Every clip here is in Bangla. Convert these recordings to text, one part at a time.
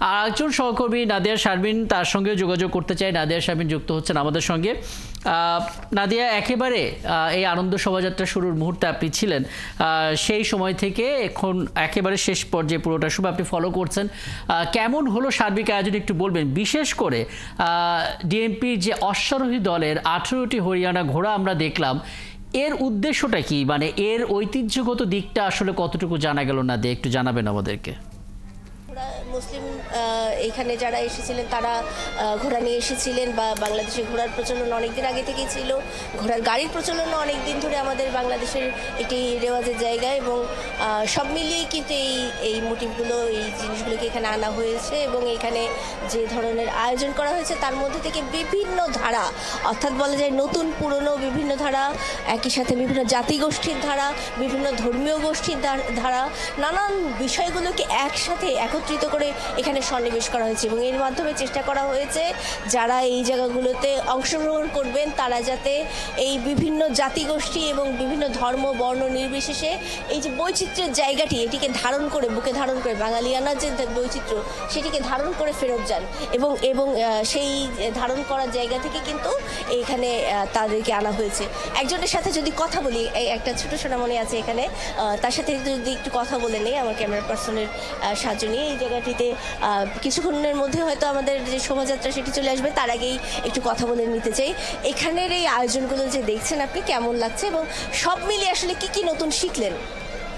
আর একজন সহকর্মী নাদিয়া শারমিন, তার সঙ্গে যোগাযোগ করতে চাই। নাদিয়া শারমিন যুক্ত হচ্ছেন আমাদের সঙ্গে। নাদিয়া, একেবারে এই আনন্দ শোভাযাত্রা শুরুর মুহূর্তে আপনি ছিলেন, সেই সময় থেকে এখন একেবারে শেষ পর্যায়ে পুরোটা শুভ আপনি ফলো করছেন। কেমন হলো সার্বিক আয়োজন একটু বলবেন? বিশেষ করে ডিএমপির যে অশ্বারোহী দলের 18টি হরিয়ানা ঘোড়া আমরা দেখলাম, এর উদ্দেশ্যটা কি? মানে এর ঐতিহ্যগত দিকটা আসলে কতটুকু জানা গেল? না দিয়ে একটু জানাবেন আমাদেরকে। মুসলিম এখানে যারা এসেছিলেন তারা ঘোড়া নিয়ে এসেছিলেন, বা বাংলাদেশে ঘোড়ার প্রচলন অনেকদিন আগে থেকেই ছিল। ঘোড়ার গাড়ির প্রচলন অনেক দিন ধরে আমাদের বাংলাদেশের একটি রেওয়াজের জায়গা, এবং সব মিলিয়েই কিন্তু এই মোটিভগুলো, এই জিনিসগুলোকে এখানে আনা হয়েছে। এবং এখানে যে ধরনের আয়োজন করা হয়েছে তার মধ্যে থেকে বিভিন্ন ধারা, অর্থাৎ বলা যায় নতুন পুরনো বিভিন্ন ধারা, একই সাথে বিভিন্ন জাতিগোষ্ঠীর ধারা, বিভিন্ন ধর্মীয় গোষ্ঠীর ধারা, নানান বিষয়গুলোকে একসাথে একত্রিত করে এখানে সন্নিবেশ করা হয়েছে। এবং এর মাধ্যমে চেষ্টা করা হয়েছে যারা এই জায়গাগুলোতে অংশগ্রহণ করবেন তারা যাতে এই বিভিন্ন জাতিগোষ্ঠী এবং বিভিন্ন ধর্ম বর্ণ নির্বিশেষে এই যে বৈচিত্র্যের জায়গাটি, এটিকে ধারণ করে, বুকে ধারণ করে, বাঙালিয়ানার যে বৈচিত্র্য সেটিকে ধারণ করে ফেরত যান। এবং সেই ধারণ করার জায়গা থেকে কিন্তু এখানে তাদেরকে আনা হয়েছে। একজনের সাথে যদি কথা বলি, একটা ছোট সোনামণি আছে এখানে, তার সাথে যদি একটু কথা বলে নেই আমার ক্যামেরা পার্সনের সাহায্য নিয়ে। এই জায়গাটিতে কিছুক্ষণের মধ্যে হয়তো আমাদের যে শোভাযাত্রা সেটি চলে আসবে, তার আগেই একটু কথা বলে নিতে চাই। এখানের এই আয়োজনগুলো যে দেখছেন আপনি, কেমন লাগছে এবং সব মিলিয়ে আসলে কি কি নতুন শিখলেন?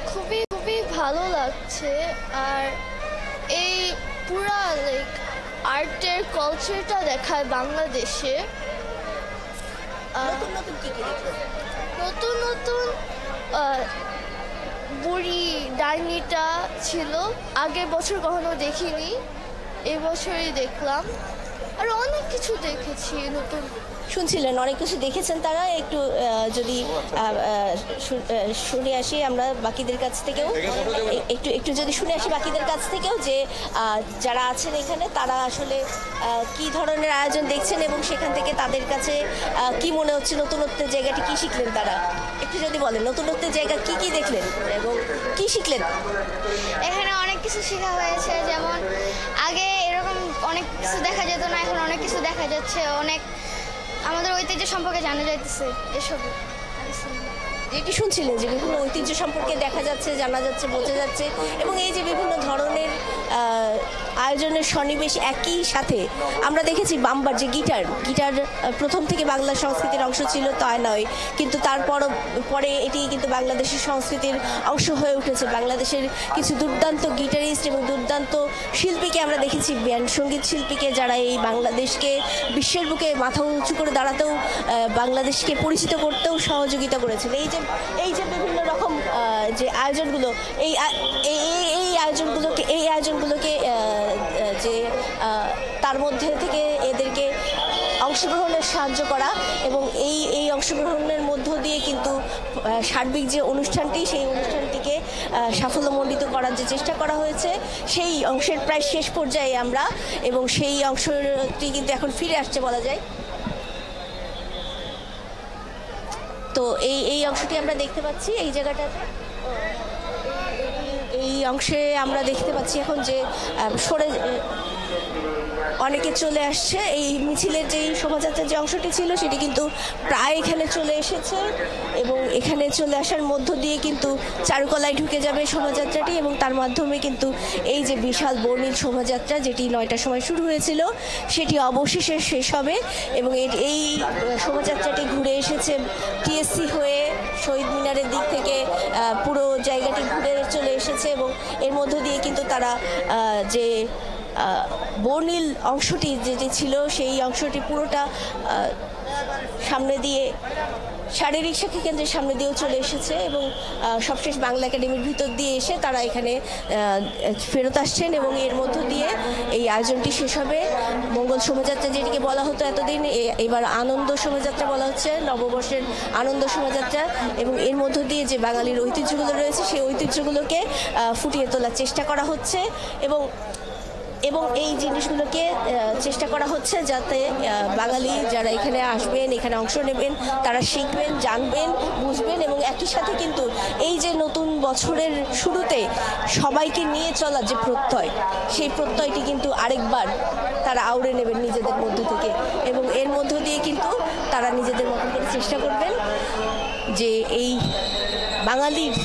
খুবই খুবই ভালো লাগছে। আর এই পুরা আর্টের কালচারটা দেখায় বাংলাদেশে। নতুন নতুন কি কি দেখলেন? নতুন নতুন বুড়ি ডাইনিটা ছিল, আগের বছর কখনো দেখিনি, এবছরই দেখলাম। আর অনেক কিছু দেখেছি নতুন। শুনছিলেন অনেক কিছু দেখেছেন তারা, একটু যদি শুনে আসি আমরা বাকিদের কাছ থেকেও, একটু যদি শুনে আসি বাকিদের কাছ থেকেও যে যারা আছেন এখানে তারা আসলে কি ধরনের আয়োজন দেখছেন এবং সেখান থেকে তাদের কাছে কি মনে হচ্ছে, নতুনত্বের জায়গাটি কি শিখলেন তারা, একটু যদি বলেন নতুনত্বের জায়গা কি কি দেখলেন এবং কি শিখলেন? এখানে অনেক কিছু শেখা হয়েছে, যেমন আগে এরকম অনেক কিছু দেখা যেত না, এখন অনেক কিছু দেখা যাচ্ছে, অনেক আমাদের ঐতিহ্য সম্পর্কে জানা যাইতেছে এসব। যেটি শুনছিলেন যে বিভিন্ন ঐতিহ্য সম্পর্কে দেখা যাচ্ছে, জানা যাচ্ছে, বোঝা যাচ্ছে, এবং এই যে বিভিন্ন ধরনের আয়োজনের সন্নিবেশ, একই সাথে আমরা দেখেছি বাম্বার যে গিটার প্রথম থেকে বাংলা সংস্কৃতির অংশ ছিল তা নয়, কিন্তু পরে এটি কিন্তু বাংলাদেশের সংস্কৃতির অংশ হয়ে উঠেছে। বাংলাদেশের কিছু দুর্দান্ত গিটারিস্ট এবং দুর্দান্ত শিল্পীকে আমরা দেখেছি, ব্যান্ড সঙ্গীত শিল্পীকে, যারা এই বাংলাদেশকে বিশ্বের বুকে মাথা উঁচু করে দাঁড়াতেও, বাংলাদেশকে পরিচিত করতেও সহযোগিতা করেছেন। এই যে বিভিন্ন রকম যে আয়োজনগুলো, এই আয়োজনগুলোকে যে তার মধ্যে থেকে এদেরকে অংশগ্রহণের সাহায্য করা, এবং এই অংশগ্রহণের মধ্য দিয়ে কিন্তু সার্বিক যে অনুষ্ঠানটি, সেই অনুষ্ঠানটিকে সাফল্যমণ্ডিত করার যে চেষ্টা করা হয়েছে, সেই অংশের প্রায় শেষ পর্যায়ে আমরা, এবং সেই অংশটি কিন্তু এখন ফিরে আসছে বলা যায়। তো এই অংশটি আমরা দেখতে পাচ্ছি, এই জায়গাটাতে এই অংশে আমরা দেখতে পাচ্ছি এখন যে সরে অনেকে চলে আসছে। এই মিছিলের যেই শোভাযাত্রার যে অংশটি ছিল সেটি কিন্তু প্রায় এখানে চলে এসেছে, এবং এখানে চলে আসার মধ্য দিয়ে কিন্তু চারুকলায় ঢুকে যাবে শোভাযাত্রাটি, এবং তার মাধ্যমে কিন্তু এই যে বিশাল বর্ণিল শোভাযাত্রা যেটি 9টার সময় শুরু হয়েছিল সেটি অবশেষে শেষ হবে। এবং এই শোভাযাত্রাটি ঘুরে এসেছে টিএসসি হয়ে শহীদ মিনারের দিক থেকে পুরো জায়গাটি ঘুরে চলে এসেছে, এবং এর মধ্য দিয়ে কিন্তু তারা যে বর্ণিল অংশটি যেটি ছিল সেই অংশটি পুরোটা সামনে দিয়ে শারীরিক শিক্ষা কেন্দ্রের সামনে দিয়েও চলে এসেছে, এবং সবশেষ বাংলা একাডেমির ভিতর দিয়ে এসে তারা এখানে ফেরত আসছেন, এবং এর মধ্য দিয়ে এই আয়োজনটি শেষ হবে। মঙ্গল শোভাযাত্রা যেটিকে বলা হতো এতদিন, এবার আনন্দ শোভাযাত্রা বলা হচ্ছে, নববর্ষের আনন্দ শোভাযাত্রা, এবং এর মধ্য দিয়ে যে বাঙালির ঐতিহ্যগুলো রয়েছে সেই ঐতিহ্যগুলোকে ফুটিয়ে তোলার চেষ্টা করা হচ্ছে। এবং এবং এই জিনিসগুলোকে চেষ্টা করা হচ্ছে যাতে বাঙালি যারা এখানে আসবেন, এখানে অংশ নেবেন, তারা শিখবেন, জানবেন, বুঝবেন এবং একই সাথে কিন্তু এই যে নতুন বছরের শুরুতে সবাইকে নিয়ে চলার যে প্রত্যয়, সেই প্রত্যয়টি কিন্তু আরেকবার তারা আউড়ে নেবেন নিজেদের মধ্য থেকে এবং এর মধ্য দিয়ে কিন্তু তারা নিজেদের মতো করে চেষ্টা করবেন যে এই বাঙালির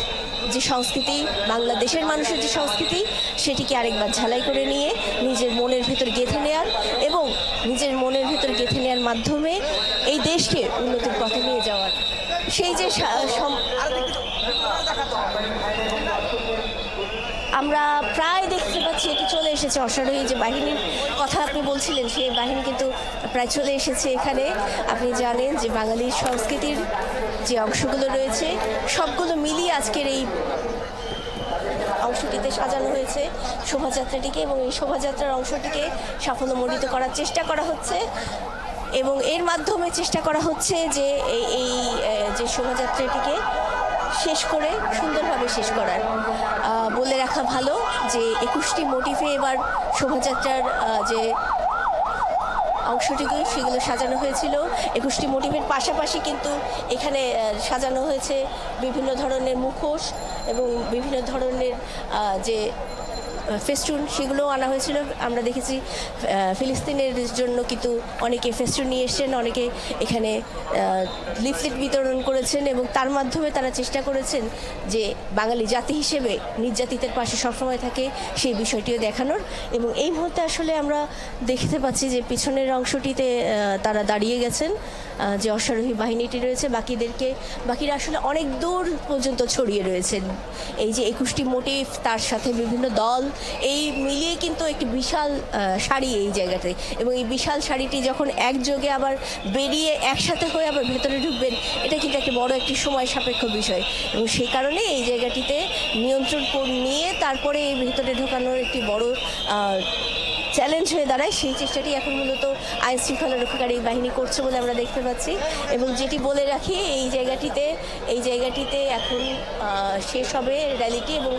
যে সংস্কৃতি, বাংলাদেশের মানুষের যে সংস্কৃতি, সেটিকে আরেকবার ঝালাই করে নিয়ে নিজের মনের ভিতর গেঁথে নেওয়ার এবং নিজের মনের ভিতর গেঁথে নেওয়ার মাধ্যমে এই দেশকে উন্নতির পথে নিয়ে যাওয়ার সেই যে আমরা প্রায় দেখতে পাচ্ছি এটি চলে এসেছে। অশ্বারোহী যে বাহিনীর কথা আপনি বলছিলেন, সেই বাহিনী কিন্তু প্রায় চলে এসেছে এখানে। আপনি জানেন যে বাঙালির সংস্কৃতির যে অংশগুলো রয়েছে সবগুলো মিলিয়ে আজকের এই অংশটিতে সাজানো হয়েছে শোভাযাত্রাটিকে এবং এই শোভাযাত্রার অংশটিকে সাফল্যমণ্ডিত করার চেষ্টা করা হচ্ছে এবং এর মাধ্যমে চেষ্টা করা হচ্ছে যে এই যে শোভাযাত্রাটিকে শেষ করে সুন্দরভাবে শেষ করার। বলে রাখা ভালো যে 21টি মোটিভে এবার শোভাযাত্রার যে অংশটিকে সেগুলো সাজানো হয়েছিল। 21টি মোটিভের পাশাপাশি কিন্তু এখানে সাজানো হয়েছে বিভিন্ন ধরনের মুখোশ এবং বিভিন্ন ধরনের যে ফেস্টুন, সেগুলোও আনা হয়েছিল। আমরা দেখেছি ফিলিস্তিনের জন্য কিন্তু অনেকে ফেস্টুন নিয়ে এসেছেন, অনেকে এখানে লিফলেট বিতরণ করেছেন এবং তার মাধ্যমে তারা চেষ্টা করেছেন যে বাঙালি জাতি হিসেবে নির্যাতিতের পাশে সবসময় থাকে সেই বিষয়টিও দেখানোর। এবং এই মুহূর্তে আসলে আমরা দেখতে পাচ্ছি যে পিছনের অংশটিতে তারা দাঁড়িয়ে গেছেন, যে অশ্বারোহী বাহিনীটি রয়েছে বাকিরা আসলে অনেক দূর পর্যন্ত ছড়িয়ে রয়েছেন। এই যে 21টি মোটিভ, তার সাথে বিভিন্ন দল, এই মিলিয়ে কিন্তু একটি বিশাল শাড়ি এই জায়গাতে এবং এই বিশাল শাড়িটি যখন একযোগে আবার বেরিয়ে একসাথে হয়ে আবার ভেতরে ঢুকবেন, এটা কিন্তু একটা বড় একটি সময় সাপেক্ষ বিষয় এবং সেই কারণে এই জায়গাটিতে নিয়ন্ত্রণ নিয়ে তারপরে এই ভেতরে ঢোকানোর একটি বড় চ্যালেঞ্জ হয়ে দাঁড়ায়। সেই চেষ্টাটি এখন মূলত আইন শৃঙ্খলা রক্ষাকারী বাহিনী করছে বলে আমরা দেখতে পাচ্ছি এবং যেটি বলে রাখি এই জায়গাটিতে এখন শেষ হবে র্যালিটি এবং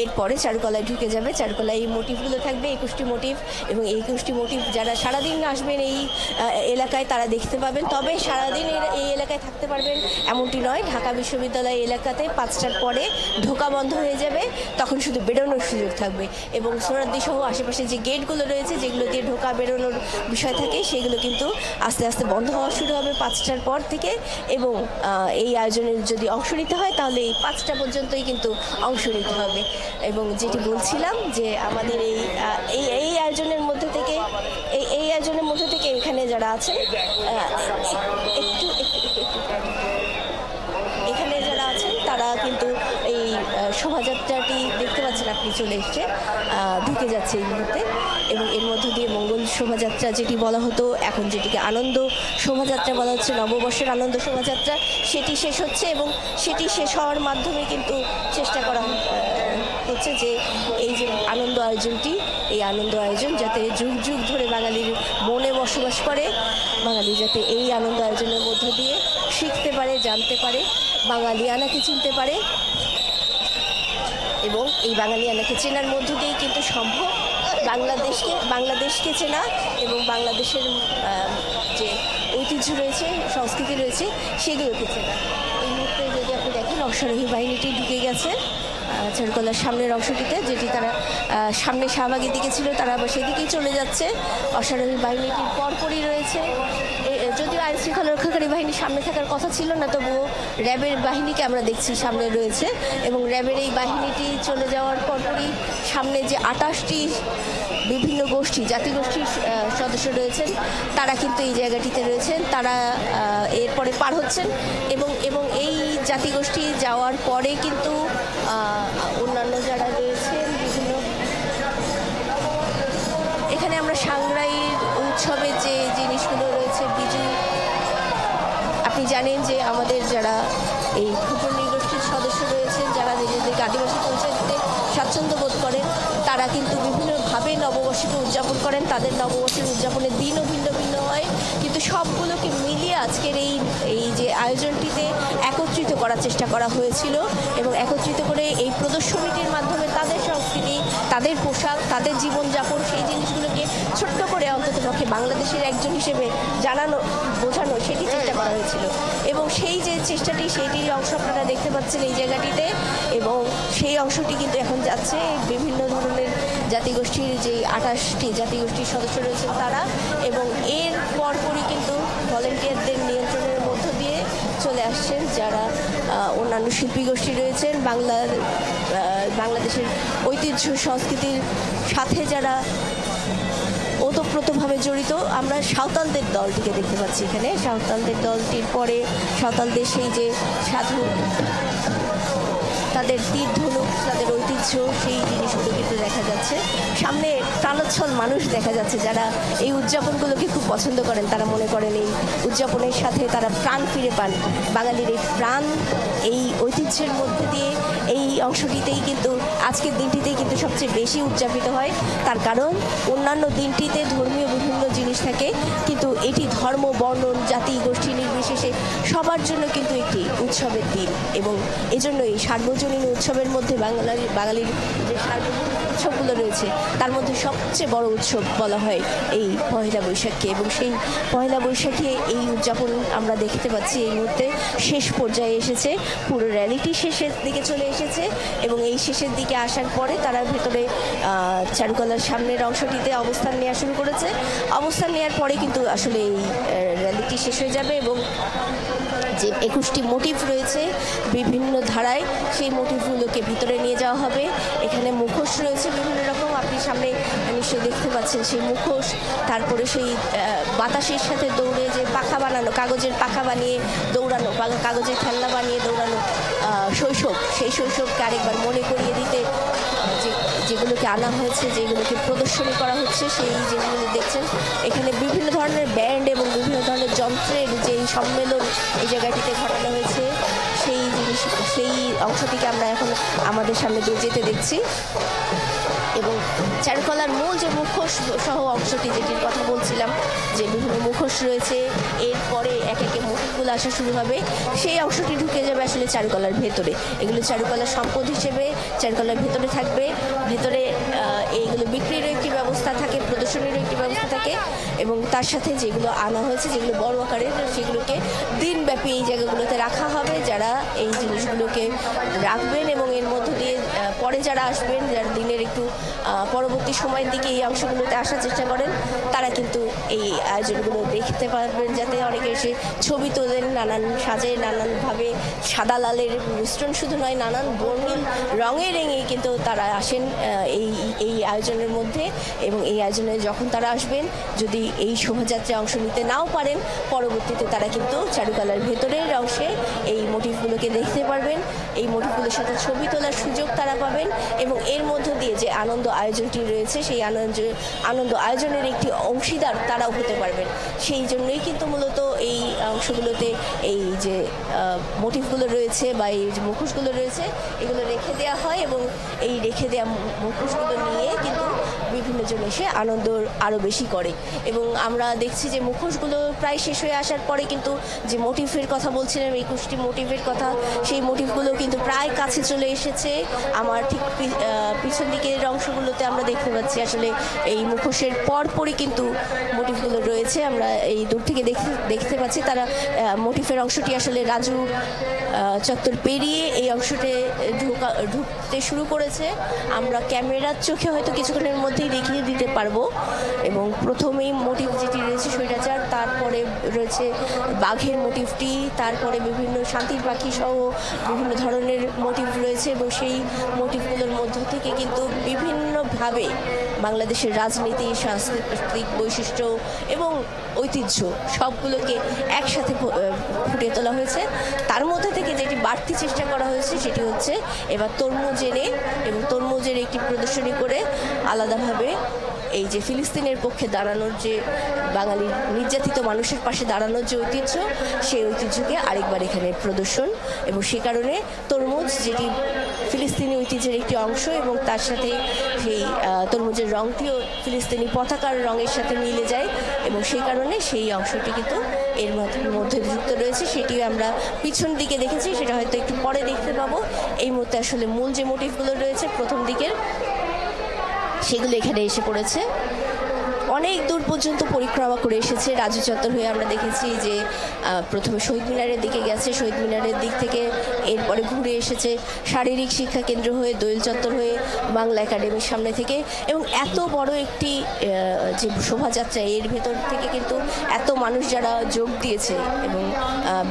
এরপরে চারুকলায় ঢুকে যাবে। চারুকলায় এই মোটিভগুলো থাকবে 21টি মোটিভ এবং এই 21টি মোটিভ যারা সারাদিন আসবেন এই এলাকায় তারা দেখতে পাবেন। তবে সারাদিন এই এলাকায় থাকতে পারবেন এমনটি নয়। ঢাকা বিশ্ববিদ্যালয় এলাকাতে 5টার পরে ঢোকা বন্ধ হয়ে যাবে, তখন শুধু বেরোনোর সুযোগ থাকবে এবং সোহরাওয়ার্দী সহ আশেপাশে যে গেটগুলো রয়েছে যেগুলো দিয়ে ঢোকা বেরোনোর বিষয় থাকে সেগুলো কিন্তু আস্তে আস্তে বন্ধ হওয়া শুরু হবে 5টার পর থেকে এবং এই আয়োজনের যদি অংশ নিতে হয় তাহলে এই 5টা পর্যন্তই কিন্তু অংশ নিতে হবে। এবং যেটি বলছিলাম যে আমাদের এই আয়োজনের মধ্যে থেকে এখানে যারা আছেন এখানে যারা আছেন তারা কিন্তু এই শোভাযাত্রাটি দেখতে পাচ্ছেন, আপনি চলে এসছে, ঢুকে যাচ্ছে এই মুহূর্তে এবং এর মধ্য দিয়ে মঙ্গল শোভাযাত্রা যেটি বলা হতো, এখন যেটিকে আনন্দ শোভাযাত্রা বলা হচ্ছে, নববর্ষের আনন্দ শোভাযাত্রা, সেটি শেষ হচ্ছে এবং সেটি শেষ হওয়ার মাধ্যমে কিন্তু চেষ্টা করা হচ্ছে যে এই যে আনন্দ আয়োজনটি, এই আনন্দ আয়োজন যাতে যুগ যুগ ধরে বাঙালির মনে বসবাস করে, বাঙালি যাতে এই আনন্দ আয়োজনের মধ্য দিয়ে শিখতে পারে, জানতে পারে, বাঙালিয়ানাকে চিনতে পারে এবং এই বাঙালিয়ানাকে চেনার মধ্য দিয়েই কিন্তু সম্ভব বাংলাদেশকে চেনা এবং বাংলাদেশের যে ঐতিহ্য রয়েছে, সংস্কৃতি রয়েছে, সেগুলোকে চেনা। এই মুহূর্তে যদি আপনি দেখেন অশ্বারোহী বাহিনীটি ঢুকে গেছে চারুকলার সামনের অংশটিতে, যেটি তারা সামনে শাহবাগের দিকে ছিল তারা আবার সেদিকেই চলে যাচ্ছে। অশ্বারোহী বাহিনীটির পরপরই রয়েছে, যদিও আইন শৃঙ্খলা রক্ষাকারী বাহিনী সামনে থাকার কথা ছিল না, তবুও র্যাবের বাহিনীকে আমরা দেখছি সামনে রয়েছে এবং র্যাবের এই বাহিনীটি চলে যাওয়ার পরপরই সামনে যে 28টি বিভিন্ন গোষ্ঠী, জাতিগোষ্ঠীর সদস্য রয়েছেন তারা কিন্তু এই জায়গাটিতে রয়েছেন, তারা এরপরে পার হচ্ছেন এবং এই জাতিগোষ্ঠী যাওয়ার পরে কিন্তু অন্যান্য যারা রয়েছেন বিভিন্ন, এখানে আমরা সাংগ্রাইয়ের উৎসবের যে জিনিসগুলো রয়েছে, বিজু, আপনি জানেন যে আমাদের যারা এই ক্ষুদ্র নৃগোষ্ঠীর সদস্য রয়েছেন, যারা নিজেদেরকে আদিবাসী পঞ্চায়েতে স্বাচ্ছন্দ্য বোধ করেন, তারা কিন্তু বিভিন্নভাবে নববর্ষকে উদযাপন করেন। তাদের নববর্ষের উদযাপনের দিনও ভিন্ন ভিন্ন হয়, কিন্তু সবগুলোকে মিলিয়ে আজকের এই যে আয়োজনটিতে একত্রিত করার চেষ্টা করা হয়েছিল এবং একত্রিত করে এই প্রদর্শনীটির মাধ্যমে তাদের সংস্কৃতি, তাদের পোশাক, তাদের জীবনযাপন, সেই জিনিসগুলোকে ছোট্ট করে অন্ততপক্ষে বাংলাদেশের একজন হিসেবে জানানো, বোঝানো, সেটি চেষ্টা করা হয়েছিল। এবং সেই যে চেষ্টাটি, সেইটির অংশ আপনারা দেখতে পাচ্ছেন এই জায়গাটিতে। এবং সেই অংশটি কিন্তু এখন যাচ্ছে বিভিন্ন ধরনের জাতিগোষ্ঠীর, যে 28টি জাতিগোষ্ঠীর সদস্য রয়েছেন তারা, এবং এর পরপরই কিন্তু ভলেন্টিয়ারদের নিয়ন্ত্রণের মধ্য দিয়ে চলে আসছেন যারা অন্যান্য শিল্পী গোষ্ঠী রয়েছেন, বাংলাদেশের ঐতিহ্য সংস্কৃতির সাথে যারা ওতপ্রোতভাবে জড়িত। আমরা সাঁওতালদের দলটিকে দেখতে পাচ্ছি এখানে। সাঁওতালদের দলটির পরে সাঁওতালদের সেই যে সাধু, তাদের তীর ধনুক, তাদের ঐতিহ্য, সেই জিনিসগুলো কিন্তু দেখা যাচ্ছে। সামনে প্রাণোচ্ছল মানুষ দেখা যাচ্ছে যারা এই উদযাপনগুলোকে খুব পছন্দ করেন। তারা মনে করেন এই উদযাপনের সাথে তারা প্রাণ ফিরে পান। বাঙালির এই প্রাণ এই ঐতিহ্যের মধ্যে দিয়ে এই অংশটিতেই কিন্তু, আজকের দিনটিতেই কিন্তু সবচেয়ে বেশি উদযাপিত হয়। তার কারণ অন্যান্য দিনটিতে ধর্মীয় বিভিন্ন জিনিস থাকে, কিন্তু এটি ধর্ম, বর্ণ, জাতি, গোষ্ঠী নির্বিশেষে সবার জন্য কিন্তু একটি উৎসবের দিন। এবং এজন্য এই সার্বজনীন উৎসবের মধ্যে বাঙালির যে সার্বজনীন উৎসবগুলো রয়েছে তার মধ্যে সবচেয়ে বড় উৎসব বলা হয় এই পহেলা বৈশাখকে। এবং সেই পহেলা বৈশাখে এই উদযাপন আমরা দেখতে পাচ্ছি এই মুহূর্তে শেষ পর্যায়ে এসেছে। পুরো র্যালিটি শেষের দিকে চলে এসেছে এবং এই শেষের দিকে আসার পরে তারা ভেতরে চারুকলার সামনের অংশটিতে অবস্থান নেওয়া শুরু করেছে। অবস্থান নেওয়ার পরে কিন্তু আসলে এই র্যালিটি শেষ হয়ে যাবে এবং যে 21টি মোটিভ রয়েছে বিভিন্ন ধারায়, সেই মোটিভগুলোকে ভিতরে নিয়ে যাওয়া হবে। এখানে মুখোশ রয়েছে বিভিন্ন রকম, আপনি সামনে নিশ্চয়ই দেখতে পাচ্ছেন সেই মুখোশ। তারপরে সেই বাতাসের সাথে দৌড়ে যে পাখা বানানো, কাগজের পাখা বানিয়ে দৌড়ানো, কাগজের খেলনা বানিয়ে দৌড়ানো শৈশব, সেই শৈশবকে আরেকবার মনে করিয়ে দিতে যেগুলোকে আনা হয়েছে, যেগুলোকে প্রদর্শনী করা হচ্ছে, সেই জিনিসগুলো দেখছেন। এখানে বিভিন্ন ধরনের ব্যান্ড এবং বিভিন্ন ধরনের যন্ত্রের যে সম্মেলন এই জায়গাটিতে ঘটানো হয়েছে, সেই অংশটিকে আমরা এখন আমাদের সামনে দিয়ে যেতে দেখছি। এবং চারুকলার মূল যে মুখোশ সহ অংশটি, যেটির কথা বলছিলাম, যে বিভিন্ন মুখোশ রয়েছে, এরপরে এক একে মুখোশগুলো আসা শুরু হবে, সেই অংশটি ঢুকে যাবে আসলে চারুকলার ভেতরে। এগুলো চারুকলার সম্পদ হিসেবে চারুকলার ভেতরে থাকবে। ভেতরে এইগুলো বিক্রিরও একটি ব্যবস্থা থাকে, প্রদর্শনীরও একটি ব্যবস্থা থাকে এবং তার সাথে যেগুলো আনা হয়েছে, যেগুলো বড় আকারের, সেগুলোকে দিনব্যাপী এই জায়গাগুলোতে রাখা হবে। যারা এই জিনিসগুলোকে রাখবেন এবং এর মধ্য দিয়ে পরে যারা আসবেন, যারা দিনের একটু পরবর্তী সময়ের দিকে এই অংশগুলোতে আসার চেষ্টা করেন, তারা কিন্তু এই আয়োজনগুলো দেখতে পারবেন। যাতে অনেকে এসে ছবি তোলেন, নানান সাজে, নানানভাবে সাদা লালের মিশ্রণ শুধু নয়, নানান বর্ণিল রঙে রেঙে কিন্তু তারা আসেন এই আয়োজনের মধ্যে। এবং এই আয়োজনে যখন তারা আসবেন, যদি এই শোভাযাত্রায় অংশ নিতে নাও পারেন, পরবর্তীতে তারা কিন্তু চারুকলার ভেতরের অংশে এই মোটিভগুলোকে দেখতে পারবেন। এই মোটিভগুলোর সাথে ছবি তোলার সুযোগ তারা পাবেন এবং এর মধ্য দিয়ে যে আনন্দ আয়োজনটি রয়েছে, সেই আনন্দ আয়োজনের একটি অংশীদার তারাও হতে পারবেন। সেই জন্যই কিন্তু মূলত এই অংশগুলোতে এই যে মোটিভগুলো রয়েছে বা এই যে মুখোশগুলো রয়েছে, এগুলো রেখে দেওয়া হয় এবং এই রেখে দেওয়া মুখোশগুলো নিয়ে কিন্তু বিভিন্ন জন এসে আনন্দ আরও বেশি করে। এবং আমরা দেখছি যে মুখোশগুলো প্রায় শেষ হয়ে আসার পরে কিন্তু যে মোটিভের কথা বলছিলাম, 21টি মোটিভের কথা, সেই মোটিভগুলো কিন্তু প্রায় কাছে চলে এসেছে। আমার ঠিক পিছন দিকের অংশগুলোতে আমরা দেখতে পাচ্ছি আসলে এই মুখোশের পরপরই কিন্তু মোটিভগুলো রয়েছে। আমরা এই দূর থেকে দেখতে পাচ্ছি তারা মোটিভের অংশটি আসলে রাজু চত্বর পেরিয়ে এই অংশতে ঢুকতে শুরু করেছে। আমরা ক্যামেরার চোখে হয়তো কিছুক্ষণের মধ্যেই দেখিয়ে দিতে পারবো। এবং প্রথমেই মোটিভ যেটি রয়েছে স্বৈরাচার, তারপরে রয়েছে বাঘের মোটিভটি, তারপরে বিভিন্ন শান্তির পাখি সহ বিভিন্ন ধরনের মোটিভ রয়েছে এবং সেই মোটিভগুলোর মধ্য থেকে কিন্তু বিভিন্নভাবে বাংলাদেশের রাজনীতি, সাংস্কৃতিক বৈশিষ্ট্য এবং ঐতিহ্য সবগুলোকে একসাথে ফুটিয়ে তোলা হয়েছে। তার মধ্যে থেকে যেটি বাড়তি চেষ্টা করা হয়েছে সেটি হচ্ছে এবার তরমুজ এনে এবং তরমুজের একটি প্রদর্শনী করে আলাদাভাবে এই যে ফিলিস্তিনের পক্ষে দাঁড়ানোর, যে বাঙালি নির্যাতিত মানুষের পাশে দাঁড়ানোর যে ঐতিহ্য, সেই ঐতিহ্যকে আরেকবার এখানে প্রদর্শন। এবং সে কারণে তরমুজ, যেটি ফিলিস্তিনি ঐতিহ্যের একটি অংশ এবং তার সাথে সেই তরমুজের রঙটিও ফিলিস্তিনি পতাকার রঙের সাথে মিলে যায় এবং সেই কারণে সেই অংশটি কিন্তু এর মধ্যে যুক্ত রয়েছে। সেটিও আমরা পিছন দিকে দেখেছি, সেটা হয়তো একটু পরে দেখতে পাবো। এই মুহূর্তে আসলে মূল যে মোটিভগুলো রয়েছে প্রথম দিকের, সেগুলো এখানে এসে পড়েছে। অনেক দূর পর্যন্ত পরিক্রমা করে এসেছে। রাজু চত্বর হয়ে আমরা দেখেছি যে প্রথমে শহীদ মিনারের দিকে গেছে, শহীদ মিনারের দিক থেকে এরপরে ঘুরে এসেছে শারীরিক শিক্ষা কেন্দ্র হয়ে, দোয়েল চত্বর হয়ে, বাংলা একাডেমির সামনে থেকে। এবং এত বড় একটি যে শোভাযাত্রা, এর ভেতর থেকে কিন্তু এত মানুষ যারা যোগ দিয়েছে এবং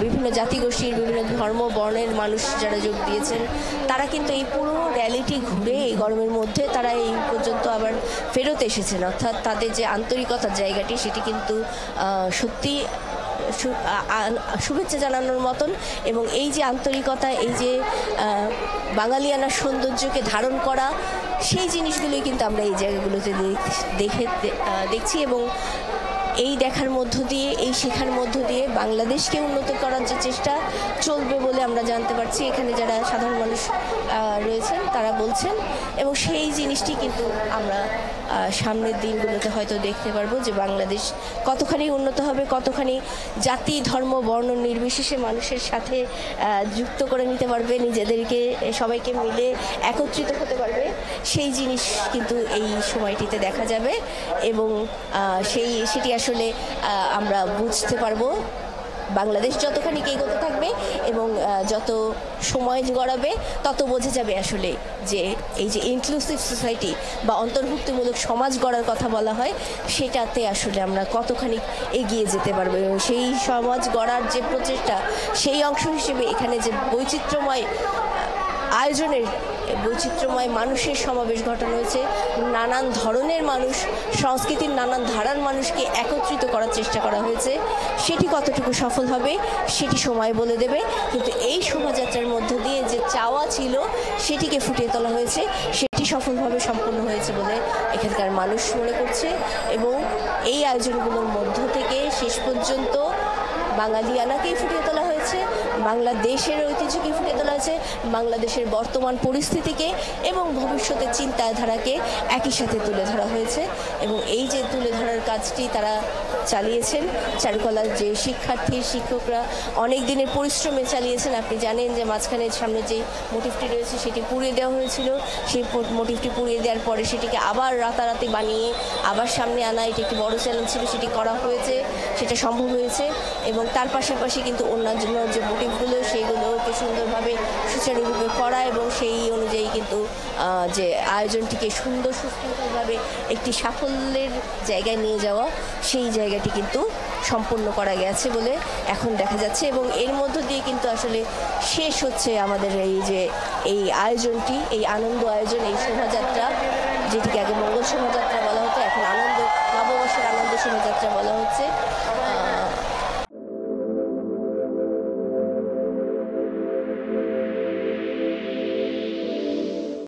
বিভিন্ন জাতিগোষ্ঠীর, বিভিন্ন ধর্ম বর্ণের মানুষ যারা যোগ দিয়েছেন, তারা কিন্তু এই পুরো র্যালিটি ঘুরে এই গরমের মধ্যে তারা এই পর্যন্ত আবার ফেরত এসেছেন। অর্থাৎ তাদের যে আন্তরিকতার জায়গাটি, সেটি কিন্তু সত্যি শুভেচ্ছা জানানোর মতন। এবং এই যে আন্তরিকতা, এই যে বাঙালিয়ানার সৌন্দর্যকে ধারণ করা, সেই জিনিসগুলোই কিন্তু আমরা এই জায়গাগুলোতে দেখছি। এবং এই দেখার মধ্য দিয়ে, এই শেখার মধ্য দিয়ে বাংলাদেশকে উন্নত করার যে চেষ্টা চলবে বলে আমরা জানতে পারছি, এখানে যারা সাধারণ মানুষ রয়েছেন তারা বলছেন। এবং সেই জিনিসটি কিন্তু আমরা সামনের দিনগুলোতে হয়তো দেখতে পারবো যে বাংলাদেশ কতখানি উন্নত হবে, কতখানি জাতি ধর্ম বর্ণ নির্বিশেষে মানুষের সাথে যুক্ত করে নিতে পারবে, নিজেদেরকে সবাইকে মিলে একত্রিত হতে পারবে। সেই জিনিস কিন্তু এই সময়টিতে দেখা যাবে এবং সেটি আসলে আমরা বুঝতে পারবো। বাংলাদেশ যতখানি এগোতে থাকবে এবং যত সময় গড়াবে, তত বোঝা যাবে আসলে যে এই যে ইনক্লুসিভ সোসাইটি বা অন্তর্ভুক্তিমূলক সমাজ গড়ার কথা বলা হয়, সেটাতে আসলে আমরা কতখানি এগিয়ে যেতে পারবো। এবং সেই সমাজ গড়ার যে প্রচেষ্টা, সেই অংশ হিসেবে এখানে যে বৈচিত্র্যময় আয়োজনের, বৈচিত্র্যময় মানুষের সমাবেশ ঘটানো হয়েছে, নানান ধরনের মানুষ, সংস্কৃতির নানান ধারার মানুষকে একত্রিত করার চেষ্টা করা হয়েছে। সেটি কতটুকু সফল হবে সেটি সময় বলে দেবে। কিন্তু এই শোভাযাত্রার মধ্য দিয়ে যে চাওয়া ছিল, সেটিকে ফুটিয়ে তোলা হয়েছে, সেটি সফলভাবে সম্পন্ন হয়েছে বলে এখানকার মানুষ মনে করছে। এবং এই আয়োজনগুলোর মধ্য থেকে শেষ পর্যন্ত বাঙালিয়ানাকেই ফুটিয়ে তোলা হয়েছে, বাংলাদেশের ঐতিহ্যকে ফুটিয়ে তোলা হয়েছে, বাংলাদেশের বর্তমান পরিস্থিতিকে এবং ভবিষ্যতের চিন্তাধারাকে একই সাথে তুলে ধরা হয়েছে। এবং এই যে তুলে ধরার কাজটি তারা চালিয়েছেন, চারুকলার যে শিক্ষার্থী শিক্ষকরা অনেক দিনের পরিশ্রমে চালিয়েছেন। আপনি জানেন যে মাঝখানে সামনে যে মোটিভটি রয়েছে, সেটি পুড়িয়ে দেওয়া হয়েছিল। সেই মোটিভটি পুড়িয়ে দেওয়ার পরে সেটিকে আবার রাতারাতি বানিয়ে আবার সামনে আনা, এটি একটি বড় চ্যালেঞ্জ ছিল, সেটি করা হয়েছে, সেটা সম্ভব হয়েছে। এবং তার পাশাপাশি কিন্তু অন্যান্য যে মোটিভগুলো, সেইগুলোকে সুন্দরভাবে সুচারুরূপে করা এবং সেই অনুযায়ী কিন্তু যে আয়োজনটিকে সুন্দর সুশৃঙ্খলভাবে একটি সাফল্যের জায়গায় নিয়ে যাওয়া, সেই জায়গাটি কিন্তু সম্পন্ন করা গেছে বলে এখন দেখা যাচ্ছে। এবং এর মধ্য দিয়ে কিন্তু আসলে শেষ হচ্ছে আমাদের এই আয়োজনটি, এই আনন্দ আয়োজন, এই শোভাযাত্রা, যেটিকে আগে মঙ্গল শোভাযাত্রা বলা হতো, এখন নববর্ষের আনন্দ শোভাযাত্রা বলা হচ্ছে।